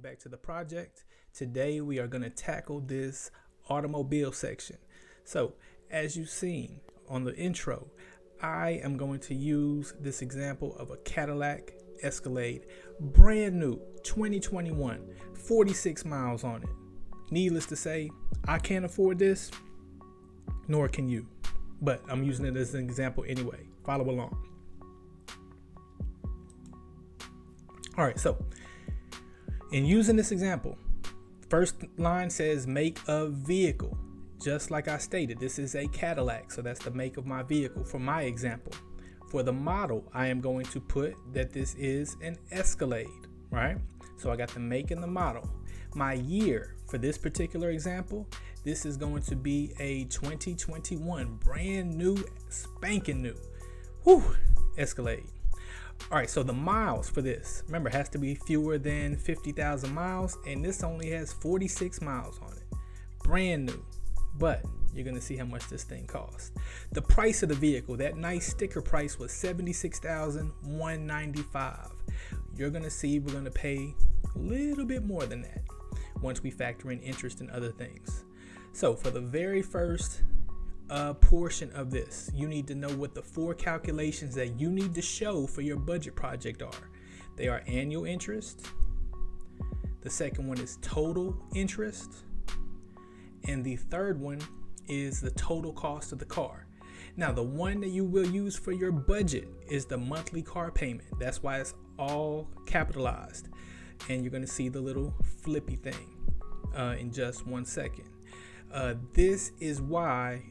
back to the project. Today we are going to tackle this automobile section. So as you've seen on the intro, I am going to use this example of a Cadillac Escalade, brand new 2021, 46 miles on it. Needless to say, I can't afford this, nor can you, but I'm using it as an example anyway. Follow along. All right, so in using this example, first line says make of vehicle. Just like I stated, this is a Cadillac, so that's the make of my vehicle for my example. For the model, I am going to put that this is an Escalade, right? So I got the make and the model. My year for this particular example, this is going to be a 2021 brand new, spanking new, Escalade. All right, so the miles for this, remember, has to be fewer than 50,000 miles, and this only has 46 miles on it. Brand new, but you're gonna see how much this thing costs. The price of the vehicle, that nice sticker price was $76,195. You're gonna see we're gonna pay a little bit more than that once we factor in interest and other things. So for the very first portion of this, you need to know what the four calculations that you need to show for your budget project are. They are annual interest. The second one is total interest. And the third one is the total cost of the car. Now, the one that you will use for your budget is the monthly car payment. That's why it's all capitalized. And you're going to see the little flippy thing in just 1 second. This is why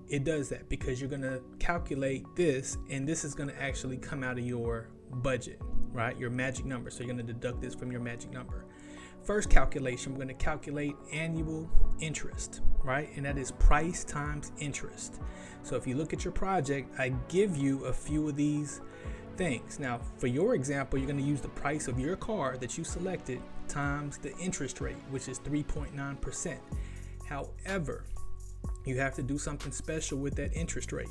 it does that, because you're going to calculate this, and this is going to actually come out of your budget, right? Your magic number. So you're going to deduct this from your magic number. First calculation, we're going to calculate annual interest, right? And that is price times interest. So if you look at your project, I give you a few of these things. Now, for your example, you're going to use the price of your car that you selected times the interest rate, which is 3.9%. However, you have to do something special with that interest rate.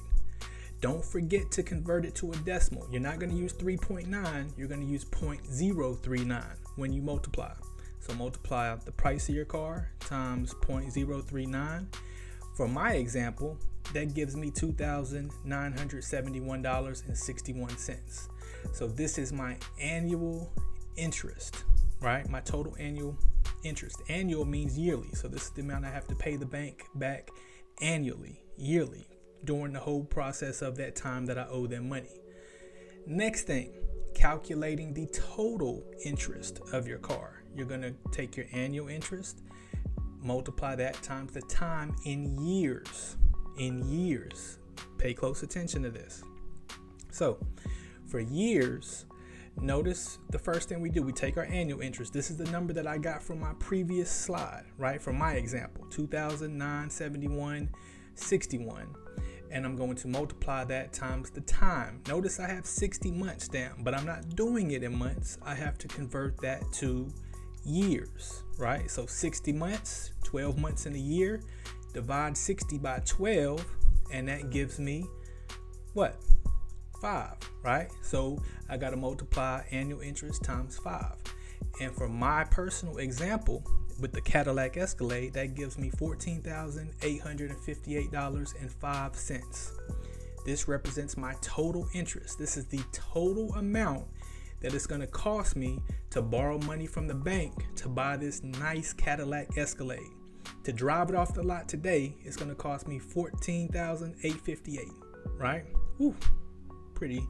Don't forget to convert it to a decimal. You're not going to use 3.9, you're going to use 0.039 when you multiply. So multiply the price of your car times 0.039. For my example, that gives me $2,971.61. So this is my annual interest, right? My total annual interest. Annual means yearly. So this is the amount I have to pay the bank back annually, yearly, during the whole process of that time that I owe them money. Next thing, calculating the total interest of your car. You're going to take your annual interest, multiply that times the time in years. In years. Pay close attention to this. So for years, notice the first thing we do, we take our annual interest. This is the number that I got from my previous slide, right? From my example, 2,971.61. And I'm going to multiply that times the time. Notice I have 60 months down, but I'm not doing it in months. I have to convert that to years, right? So 60 months, 12 months in a year, divide 60 by 12, and that gives me what? 5, right? So I got to multiply annual interest times 5. And for my personal example with the Cadillac Escalade, that gives me $14,858.05. This represents my total interest. This is the total amount that it's going to cost me to borrow money from the bank to buy this nice Cadillac Escalade. To drive it off the lot today, it's going to cost me $14,858, right? Ooh, pretty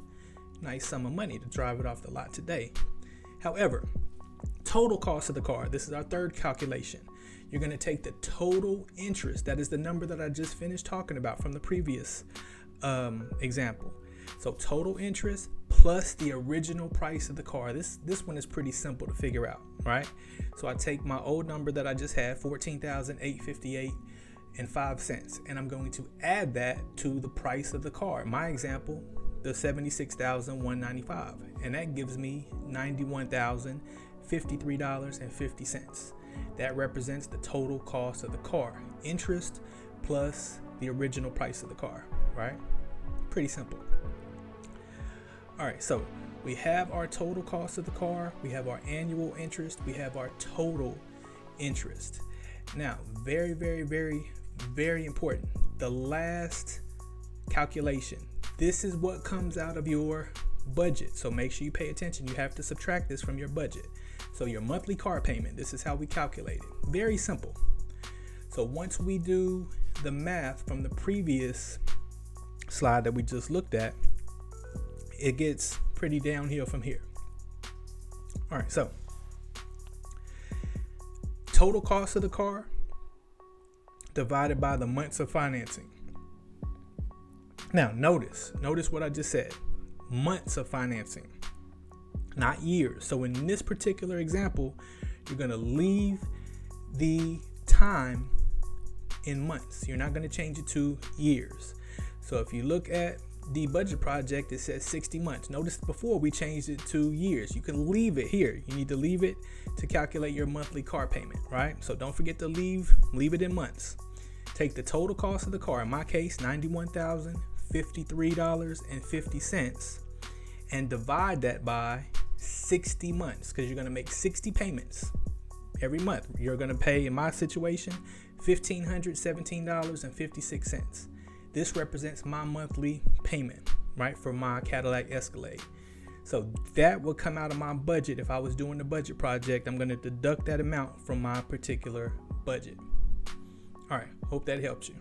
nice sum of money to drive it off the lot today. However, total cost of the car, this is our third calculation. You're going to take the total interest. That is the number that I just finished talking about from the previous example. So total interest plus the original price of the car. This one is pretty simple to figure out, right? So I take my old number that I just had, $14,858.05, and I'm going to add that to the price of the car. In my example, the $76,195, and that gives me $91,053.50. That represents the total cost of the car, interest plus the original price of the car, right? Pretty simple. All right, so We have our total cost of the car, we have our annual interest, we have our total interest. Now, very, very, very, very important. The last calculation. This is what comes out of your budget. So make sure you pay attention. You have to subtract this from your budget. So your monthly car payment, this is how we calculate it. Very simple. So once we do the math from the previous slide that we just looked at, it gets pretty downhill from here. All right, so total cost of the car divided by the months of financing. Now, notice what I just said. Months of financing, not years. So in this particular example, you're going to leave the time in months. You're not going to change it to years. So if you look at the budget project, it says 60 months. Notice before we changed it to years. You can leave it here. You need to leave it to calculate your monthly car payment, right? So don't forget to leave it in months. Take the total cost of the car, in my case, $91,053.50, and divide that by 60 months, because you're going to make 60 payments every month. You're going to pay, in my situation, $1,517.56. This represents my monthly payment, right, for my Cadillac Escalade. So that would come out of my budget. If I was doing the budget project, I'm going to deduct that amount from my particular budget. All right, hope that helps you.